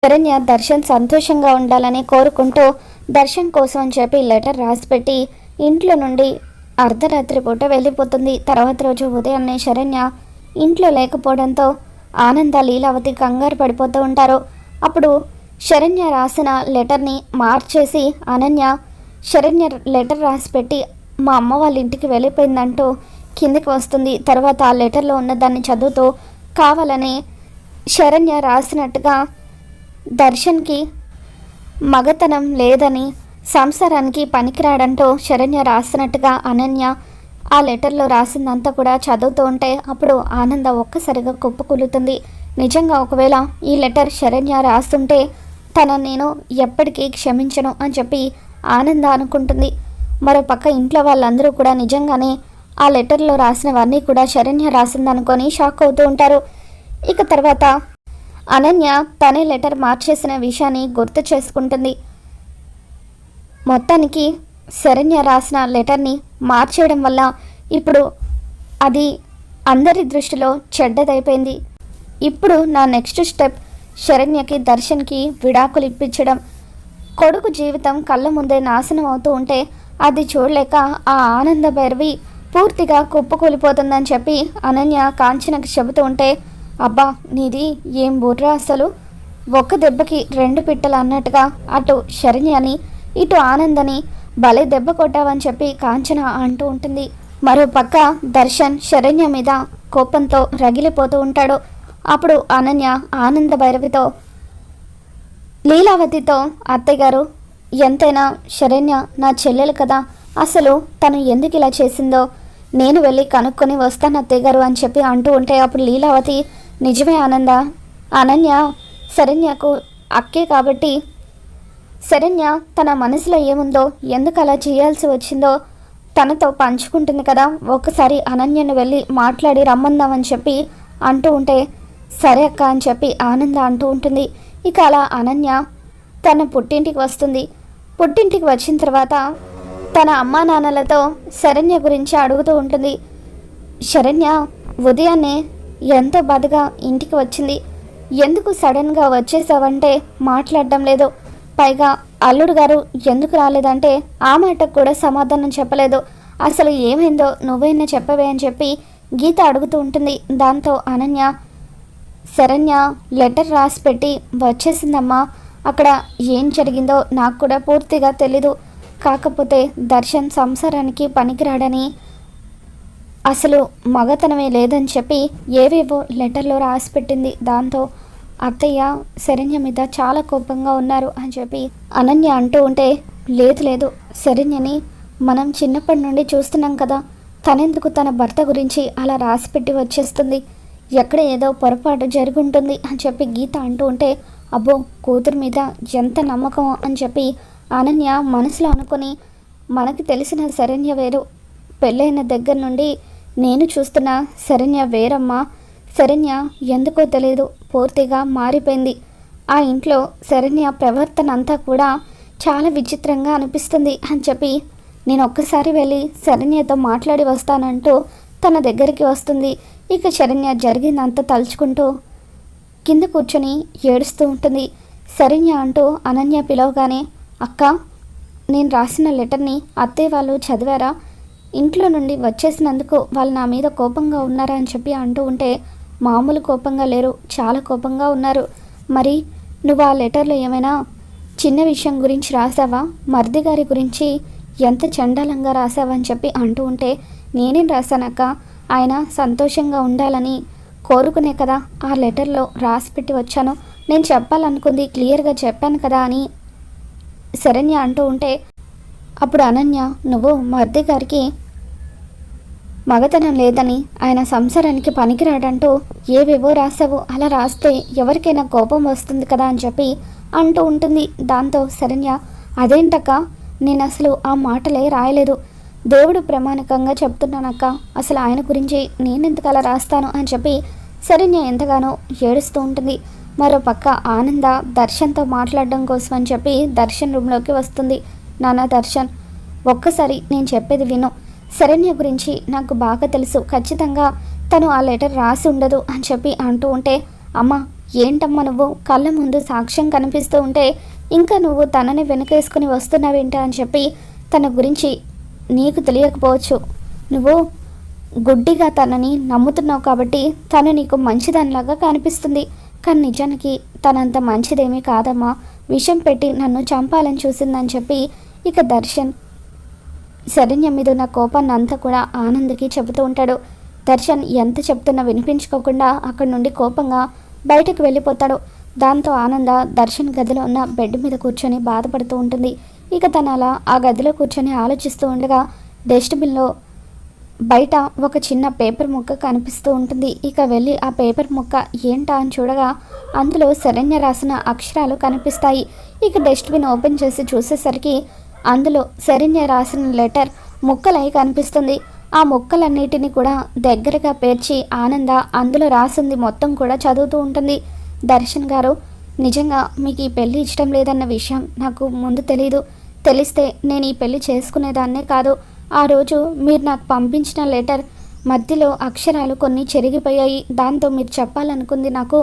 శరణ్య దర్శన్ సంతోషంగా ఉండాలని కోరుకుంటూ దర్శన్ కోసం అని చెప్పి లెటర్ రాసిపెట్టి ఇంట్లో నుండి అర్ధరాత్రి పూట వెళ్ళిపోతుంది. తర్వాత రోజు ఉదయాన్నే శరణ్య ఇంట్లో లేకపోవడంతో ఆనంద లీలావతి కంగారు పడిపోతూ ఉంటారు. అప్పుడు శరణ్య రాసిన లెటర్ని మార్చేసి అనన్య శరణ్య లెటర్ రాసిపెట్టి మా అమ్మ వాళ్ళ ఇంటికి వెళ్ళిపోయిందంటూ కిందకి వస్తుంది. తర్వాత ఆ లెటర్లో ఉన్న దాన్ని చదువుతూ కావాలని శరణ్య రాసినట్టుగా దర్శన్కి మగతనం లేదని, సంసారానికి పనికిరాడంటూ శరణ్య రాసినట్టుగా అనన్య ఆ లెటర్లో రాసిందంతా కూడా చదువుతూ ఉంటే అప్పుడు ఆనంద ఒక్కసారిగా కుప్పకూలుతుంది. నిజంగా ఒకవేళ ఈ లెటర్ శరణ్య రాస్తుంటే నేను ఎప్పటికీ క్షమించను అని చెప్పి ఆనంద అనుకుంటుంది. మరోపక్క ఇంట్లో వాళ్ళందరూ కూడా నిజంగానే ఆ లెటర్లో రాసినవన్నీ కూడా శరణ్య రాసిందనుకొని షాక్ అవుతూ ఉంటారు. ఇక తర్వాత అనన్య తనే లెటర్ మార్చేసిన విషయాన్ని గుర్తు చేసుకుంటుంది. మొత్తానికి శరణ్య రాసిన లెటర్ని మార్చేయడం వల్ల ఇప్పుడు అది అందరి దృష్టిలో చెడ్డదైపోయింది. ఇప్పుడు నా నెక్స్ట్ స్టెప్ శరణ్యకి దర్శన్కి విడాకులు ఇప్పించడం. కొడుకు జీవితం కళ్ళ ముందే నాశనం అవుతూ ఉంటే అది చూడలేక ఆ ఆనంద భైరవి పూర్తిగా కుప్పకూలిపోతుందని చెప్పి అనన్య కాంచనకి చెబుతూ ఉంటే అబ్బా నీది ఏం బుర్ర, అసలు ఒక్క దెబ్బకి రెండు పిట్టలు అన్నట్టుగా అటు శరణ్యని ఇటు ఆనందని భలే దెబ్బ కొట్టావని చెప్పి కాంచన అంటూ ఉంటుంది. మరోపక్క దర్శన్ శరణ్య మీద కోపంతో రగిలిపోతూ ఉంటాడు. అప్పుడు అనన్య ఆనంద భైరవితో లీలావతితో అత్తయ్యగారు ఎంతైనా శరణ్య నా చెల్లెలు కదా, అసలు తను ఎందుకు ఇలా చేసిందో నేను వెళ్ళి కనుక్కొని వస్తాను అత్తయ్యగారు అని చెప్పి అంటూ ఉంటే అప్పుడు లీలావతి నిజమే ఆనంద, అనన్య శరణ్యకు అక్కే కాబట్టి శరణ్య తన మనసులో ఏముందో, ఎందుకు అలా చేయాల్సి వచ్చిందో తనతో పంచుకుంటుంది కదా, ఒకసారి అనన్యను వెళ్ళి మాట్లాడి రమ్మందామని చెప్పి అంటూ ఉంటే సరే అక్క అని చెప్పి ఆనంద అంటూ ఉంటుంది. ఇక అలా అనన్య తన పుట్టింటికి వస్తుంది. పుట్టింటికి వచ్చిన తర్వాత తన అమ్మా నాన్నలతో శరణ్య గురించి అడుగుతూ ఉంటుంది. శరణ్య ఉదయాన్నే ఎంతో బాధగా ఇంటికి వచ్చింది, ఎందుకు సడన్గా వచ్చేసావంటే మాట్లాడడం లేదు, పైగా అల్లుడు గారు ఎందుకు రాలేదంటే ఆ మాటకు కూడా సమాధానం చెప్పలేదు, అసలు ఏమైందో నువ్వైనా చెప్పవే అని చెప్పి గీత అడుగుతూ ఉంటుంది. దాంతో అనన్య శరణ్య లెటర్ రాసి పెట్టి వచ్చేసిందమ్మా, అక్కడ ఏం జరిగిందో నాకు కూడా పూర్తిగా తెలీదు, కాకపోతే దర్శన్ సంసారానికి పనికిరాడని, అసలు మగతనమే లేదని చెప్పి ఏవేవో లెటర్లో రాసి పెట్టింది. దాంతో అత్తయ్య శరణ్య మీద చాలా కోపంగా ఉన్నారు అని చెప్పి అనన్య అంటూ ఉంటే లేదు శరణ్యని మనం చిన్నప్పటి నుండి చూస్తున్నాం కదా, తనెందుకు తన భర్త గురించి అలా రాసిపెట్టి వచ్చేస్తుంది, ఎక్కడ ఏదో పొరపాటు జరుగుంటుంది అని చెప్పి గీత అంటూ ఉంటే అబ్బో కూతురు మీద ఎంత నమ్మకం అని చెప్పి అనన్య మనసులో అనుకొని మనకి తెలిసిన శరణ్య వేరు, పెళ్ళైన దగ్గర నుండి నేను చూస్తున్న శరణ్య వేరమ్మా, శరణ్య ఎందుకో తెలియదు పూర్తిగా మారిపోయింది, ఆ ఇంట్లో శరణ్య ప్రవర్తన అంతా కూడా చాలా విచిత్రంగా అనిపిస్తుంది అని చెప్పి నేను ఒక్కసారి వెళ్ళి శరణ్యతో మాట్లాడి వస్తానంటూ తన దగ్గరికి వస్తుంది. ఇక శరణ్య జరిగిందంతా తలుచుకుంటూ కింద కూర్చొని ఏడుస్తూ ఉంటుంది. శరణ్య అంటూ అనన్య పిలవగానే అక్క నేను రాసిన లెటర్ని అత్తయ్య వాళ్ళు చదివారా, ఇంట్లో నుండి వచ్చేసినందుకు వాళ్ళు నా మీద కోపంగా ఉన్నారా అని చెప్పి అంటూ ఉంటే మామూలు కోపంగా లేరు, చాలా కోపంగా ఉన్నారు, మరి నువ్వు ఆ లెటర్లో ఏమైనా చిన్న విషయం గురించి రాసావా, మరిది గారి గురించి ఎంత చండాలంగా రాసావని చెప్పి అంటూ ఉంటే నేనేం రాశానక్క, ఆయన సంతోషంగా ఉండాలని కోరుకునే కదా ఆ లెటర్లో రాసి పెట్టి వచ్చాను, నేను చెప్పాలనుకుంది క్లియర్గా చెప్పాను కదా అని శరణ్య అంటూ ఉంటే అప్పుడు అనన్య నువ్వు మరిది గారికి మగతనం లేదని, ఆయన సంసారానికి పనికిరాడంటూ ఏవేవో రాసావు, అలా రాస్తే ఎవరికైనా కోపం వస్తుంది కదా అని చెప్పి అంటూ ఉంటుంది. దాంతో శరణ్య అదేంటక్క, నేను అసలు ఆ మాటలే రాయలేదు, దేవుడు ప్రమాణికంగా చెప్తున్నానక్క, అసలు ఆయన గురించి నేనెందుకు అలా రాస్తాను అని చెప్పి శరణ్య ఎంతగానో ఏడుస్తూ ఉంటుంది. మరోపక్క ఆనంద దర్శన్తో మాట్లాడడం కోసం అని చెప్పి దర్శన్ రూమ్లోకి వస్తుంది. నాన్న దర్శన్ ఒక్కసారి నేను చెప్పేది విను, శరణ్య గురించి నాకు బాగా తెలుసు, ఖచ్చితంగా తను ఆ లెటర్ రాసి ఉండదు అని చెప్పి అంటూ ఉంటే అమ్మ ఏంటమ్మా నువ్వు కళ్ళ ముందు సాక్ష్యం కనిపిస్తూ ఉంటే ఇంకా నువ్వు తనని వెనుకేసుకుని వస్తున్నావేంటా అని చెప్పి తన గురించి నీకు తెలియకపోవచ్చు. నువ్వు గుడ్డిగా తనని నమ్ముతున్నావు కాబట్టి తను నీకు మంచిదానిలాగా కనిపిస్తుంది. కానీ నిజానికి తనంత మంచిదేమీ కాదమ్మా, విషం పెట్టి నన్ను చంపాలని చూసిందని చెప్పి ఇక దర్శన్ శరణ్య మీద ఉన్న కోపాన్ని అంతా కూడా ఆనంద్కి చెబుతూ ఉంటాడు. దర్శన్ ఎంత చెప్తున్నా వినిపించుకోకుండా అక్కడి నుండి కోపంగా బయటకు వెళ్ళిపోతాడు. దాంతో ఆనంద దర్శన్ గదిలో ఉన్న బెడ్ మీద కూర్చొని బాధపడుతూ ఉంటుంది. ఇక తను అలా ఆ గదిలో కూర్చొని ఆలోచిస్తూ ఉండగా డస్ట్బిన్లో బయట ఒక చిన్న పేపర్ ముక్క కనిపిస్తూ ఉంటుంది. ఇక వెళ్ళి ఆ పేపర్ ముక్క ఏంటా అని చూడగా అందులో శరణ్య రాసిన అక్షరాలు కనిపిస్తాయి. ఇక డస్ట్బిన్ ఓపెన్ చేసి చూసేసరికి అందులో శరణ్య రాసిన లెటర్ ముక్కలై కనిపిస్తుంది. ఆ ముక్కలన్నిటిని కూడా దగ్గరగా పేర్చి ఆనంద అందులో రాసింది మొత్తం కూడా చదువుతూ ఉంటుంది. దర్శన్ గారు, నిజంగా మీకు ఈ పెళ్ళి ఇష్టం లేదన్న విషయం నాకు ముందు తెలీదు. తెలిస్తే నేను ఈ పెళ్ళి చేసుకునేదాన్నే కాదు. ఆ రోజు మీరు నాకు పంపించిన లెటర్ మధ్యలో అక్షరాలు కొన్ని చెరిగిపోయాయి. దాంతో మీరు చెప్పాలనుకుంది నాకు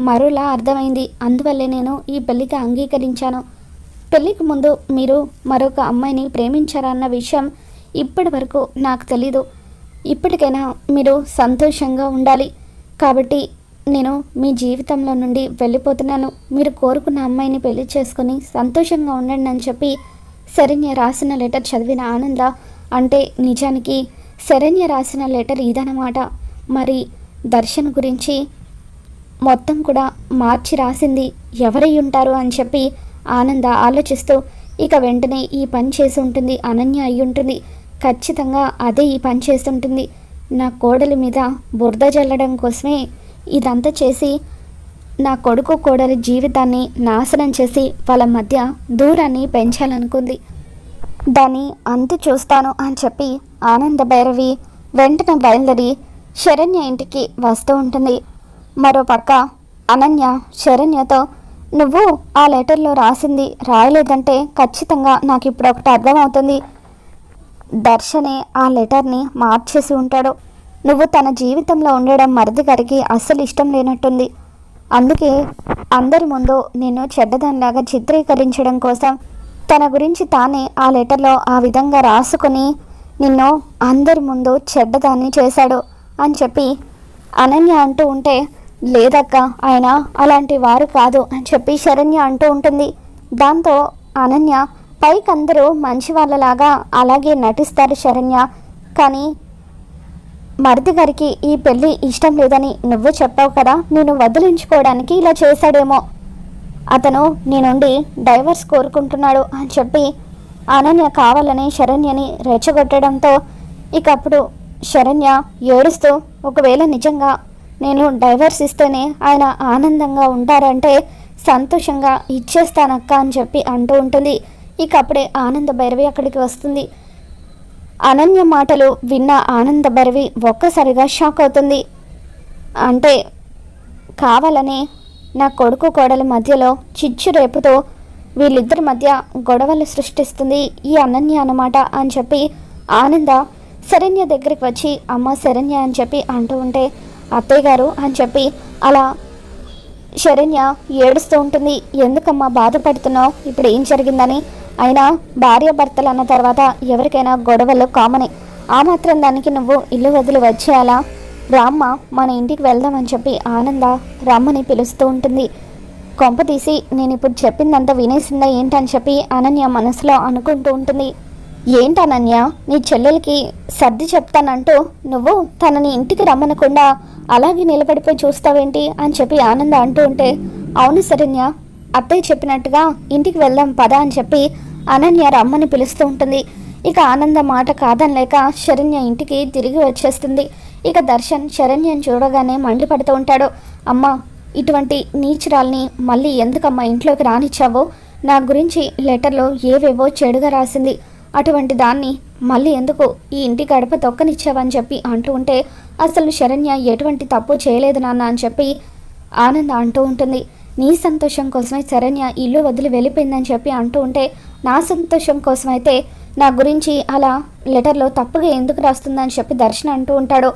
మరోలా అర్థమైంది. అందువల్లే నేను ఈ పెళ్ళికి అంగీకరించాను. పెళ్ళికి ముందు మీరు మరొక అమ్మాయిని ప్రేమించారన్న విషయం ఇప్పటి వరకు నాకు తెలీదు. ఇప్పటికైనా మీరు సంతోషంగా ఉండాలి. కాబట్టి నేను మీ జీవితంలో నుండి వెళ్ళిపోతున్నాను. మీరు కోరుకున్న అమ్మాయిని పెళ్లి చేసుకొని సంతోషంగా ఉండండి అని చెప్పి శరణ్య రాసిన లెటర్ చదివిన ఆనంద, అంటే నిజానికి శరణ్య రాసిన లెటర్ ఇదన్నమాట. మరి దర్శన్ గురించి మొత్తం కూడా మార్చి రాసింది ఎవరై ఉంటారు అని చెప్పి ఆనంద ఆలోచిస్తూ ఇక వెంటనే ఈ పని చేసి ఉంటుంది, అనన్య అయి ఉంటుంది. ఖచ్చితంగా అదే ఈ పని చేస్తుంటుంది. నా కోడలి మీద బురద జల్లడం కోసమే ఇదంతా చేసి నా కొడుకు కోడలి జీవితాన్ని నాశనం చేసి వాళ్ళ మధ్య దూరాన్ని పెంచాలనుకుంది. దాన్ని అంతు చూస్తాను అని చెప్పి ఆనంద భైరవి వెంటనే బయలుదేరి శరణ్య ఇంటికి వస్తూ ఉంటుంది. మరోపక్క అనన్య శరణ్యతో, నువ్వు ఆ లెటర్లో రాసింది రాయలేదంటే ఖచ్చితంగా నాకు ఇప్పుడు ఒకటి అర్థమవుతుంది. దర్శనే ఆ లెటర్ని మార్చేసి ఉంటాడు. నువ్వు తన జీవితంలో ఉండడం మరిది గారికి అస్సలు ఇష్టం లేనట్టుంది. అందుకే అందరి ముందు నేను చెడ్డదానిలాగా చిత్రీకరించడం కోసం తన గురించి తానే ఆ లెటర్లో ఆ విధంగా రాసుకొని నిన్ను అందరి ముందు చెడ్డదాన్ని చేశాడు అని చెప్పి అనన్య అంటూ ఉంటే, లేదక్క ఆయన అలాంటి వారు కాదు అని చెప్పి శరణ్య అంటూ ఉంటుంది. దాంతో అనన్య, పైకి అందరూ మంచి వాళ్ళలాగా అలాగే నటిస్తారు శరణ్య, కానీ మరిది గారికి ఈ పెళ్ళి ఇష్టం లేదని నువ్వు చెప్పావు కదా, నేను వదిలించుకోవడానికి ఇలా చేశాడేమో, అతను నీ నుండి డైవర్స్ కోరుకుంటున్నాడు అని చెప్పి అనన్య కావాలని శరణ్యని రెచ్చగొట్టడంతో ఇక అప్పుడు శరణ్య ఏడుస్తూ, ఒకవేళ నిజంగా నేను డైవర్స్ ఇస్తేనే ఆయన ఆనందంగా ఉంటారంటే సంతోషంగా ఇచ్చేస్తానక్క అని చెప్పి అంటూ ఉంటుంది. ఇక అప్పుడే ఆనంద భైరవి అక్కడికి వస్తుంది. అనన్య మాటలు విన్న ఆనంద భైరవి ఒక్కసారిగా షాక్ అవుతుంది. అంటే కావాలని నా కొడుకు కోడలి మధ్యలో చిచ్చు రేపుతో వీళ్ళిద్దరి మధ్య గొడవలు సృష్టిస్తుంది ఈ అనన్య అన్నమాట అని చెప్పి ఆనంద శరణ్య దగ్గరికి వచ్చి, అమ్మ శరణ్య అని చెప్పి అంటూ ఉంటే, అత్తయ్య గారు అని చెప్పి అలా శరణ్య ఏడుస్తూ ఉంటుంది. ఎందుకమ్మా బాధపడుతున్నావు, ఇప్పుడు ఏం జరిగిందని? అయినా భార్య భర్తలు అన్న తర్వాత ఎవరికైనా గొడవలు కామనే, ఆ మాత్రం దానికి నువ్వు ఇల్లు వదిలి వచ్చేయాలా? రామ్మ మన ఇంటికి వెళ్దామని చెప్పి ఆనంద రామ్మని పిలుస్తూ ఉంటుంది. కొంప తీసి నేను ఇప్పుడు చెప్పిందంతా వినేసిందా ఏంటని చెప్పి అనన్య మనసులో అనుకుంటూ ఉంటుంది. ఏంటి అనన్య, నీ చెల్లెలకి సర్ది చెప్తానంటూ నువ్వు తనని ఇంటికి రమ్మనకుండా అలాగే నిలబడిపోయి చూస్తావేంటి అని చెప్పి ఆనంద అంటూ ఉంటే, అవును శరణ్య, అత్తయ్య చెప్పినట్టుగా ఇంటికి వెళ్దాం పద అని చెప్పి అనన్య రమ్మని పిలుస్తూ ఉంటుంది. ఇక ఆనంద మాట కాదనలేక శరణ్య ఇంటికి తిరిగి వచ్చేస్తుంది. ఇక దర్శన్ శరణ్యని చూడగానే మండిపడుతూ ఉంటాడు. అమ్మ, ఇటువంటి నీచురాల్ని మళ్ళీ ఎందుకమ్మా ఇంట్లోకి రానిచ్చావో? నా గురించి లెటర్లో ఏవేవో చెడుగా రాసింది, అటువంటి దాన్ని మళ్ళీ ఎందుకు ఈ ఇంటి గడప తొక్కనిచ్చావని చెప్పి అంటూ ఉంటే, అసలు శరణ్య ఎటువంటి తప్పు చేయలేదు నాన్న అని చెప్పి ఆనంద అంటూ ఉంటుంది. నీ సంతోషం కోసమే శరణ్య ఇల్లు వదిలి వెళ్ళిపోయిందని చెప్పి అంటూ ఉంటే, నా సంతోషం కోసమైతే నా గురించి అలా లెటర్లో తప్పుగా ఎందుకు రాస్తుందని చెప్పి దర్శన్ అంటూ ఉంటాడు.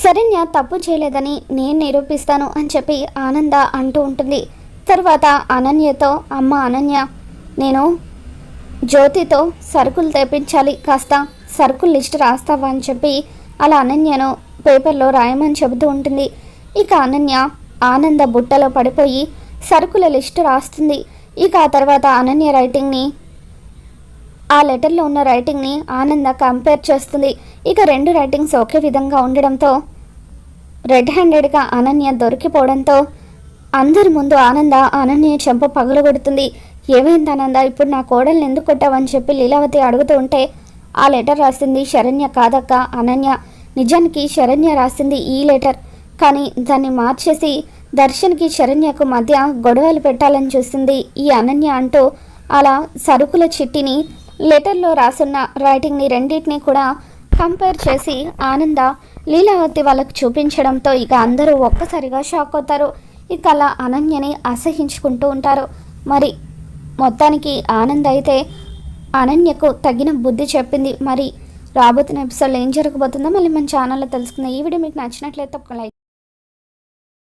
శరణ్య తప్పు చేయలేదని నేను నిరూపిస్తాను అని చెప్పి ఆనంద అంటూ ఉంటుంది. తర్వాత అనన్యతో, అమ్మ అనన్య, నేను జ్యోతితో సరుకులు తెప్పించాలి, కాస్త సరుకుల లిస్ట్ రాస్తావా అని చెప్పి అలా అనన్యను పేపర్లో రాయమని చెబుతూ ఉంటుంది. ఇక అనన్య ఆనంద బుట్టలో పడిపోయి సరుకుల లిస్టు రాస్తుంది. ఇక ఆ తర్వాత అనన్య రైటింగ్ని, ఆ లెటర్లో ఉన్న రైటింగ్ని ఆనంద కంపేర్ చేస్తుంది. ఇక రెండు రైటింగ్స్ ఒకే విధంగా ఉండడంతో రెడ్ హ్యాండెడ్గా అనన్య దొరికిపోవడంతో అందరి ముందు ఆనంద అనన్య చెంప పగలగొడుతుంది. ఏమైంది ఆనంద, ఇప్పుడు నా కోడల్ని ఎందుకు కొట్టావని చెప్పి లీలావతి అడుగుతూ ఉంటే, ఆ లెటర్ రాసింది శరణ్య కాదక్క అనన్య. నిజానికి శరణ్య రాసింది ఈ లెటర్, కానీ దాన్ని మార్చేసి దర్శన్కి శరణ్యకు మధ్య గొడవలు పెట్టాలని చూస్తుంది ఈ అనన్య అంటూ అలా సరుకుల చిట్టిని, లెటర్లో రాసున్న రైటింగ్ని రెండింటినీ కూడా కంపేర్ చేసి ఆనంద లీలావతి వాళ్ళకు చూపించడంతో ఇక అందరూ ఒక్కసారిగా షాక్ అవుతారు. ఇక అలా అనన్యని అసహించుకుంటూ ఉంటారు. మరి మొత్తానికి ఆనంద అయితే అనన్యకు తగిన బుద్ధి చెప్పింది. మరి రాబోతున్న ఎపిసోడ్లో ఏం జరగబోతుందో మళ్ళీ మన ఛానల్లో తెలుసుకుందాం. ఈ వీడియో మీకు నచ్చినట్లయితే ఒక లైక్